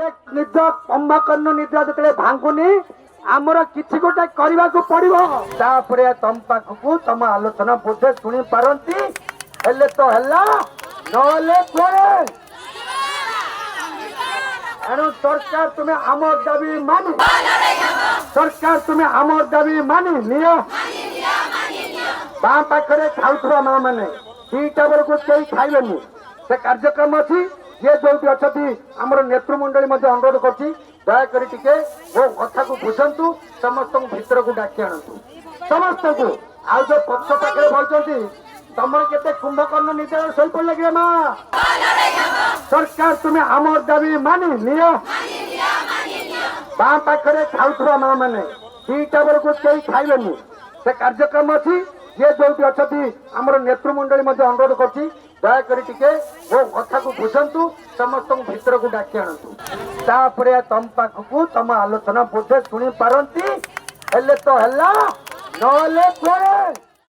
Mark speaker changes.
Speaker 1: निज कुंभकर्ण निद्रा जो भांगुनी आमर किसी गोटे करने को पड़ो तापर तुम पाखक तुम आलोचना बोधे शुणी पारती हेले तो है एणु सरकार तुम्हें आमर दाबी मानी सरकार तुम्हें आमर दाबी मानी नियो बाँ पाखे खाऊा माँ मैंने दीटा बेल को कई खाइबेनि से कार्यक्रम अच्छी ये जो अच्छा आमर नेतृमंडली अनुरोध कर दयाकोरी टिके वो कथा को बुझंतु समस्त भितर को डाकी आणतु समस्त को आउ जो पक्ष पाखे बोलते तुम के कुंभकर्ण निद्रा शोपड़ लगे माँ सरकार तुम्हें आमर दाबी मानी नियो बाँ पाखे खाऊा माँ मैंने दीटा बेल को कई खाइबेनि से कार्यक्रम अच्छी ये जो अच्छा आमर नेतृमंडली अनुरोध कर दयाकोरी टिके वो कथा को बुझंतु समस्त भितर को डाकी आणतु तापर तुम पाखक तुम आलोचना बोधे शुणी पारती हेले तो है।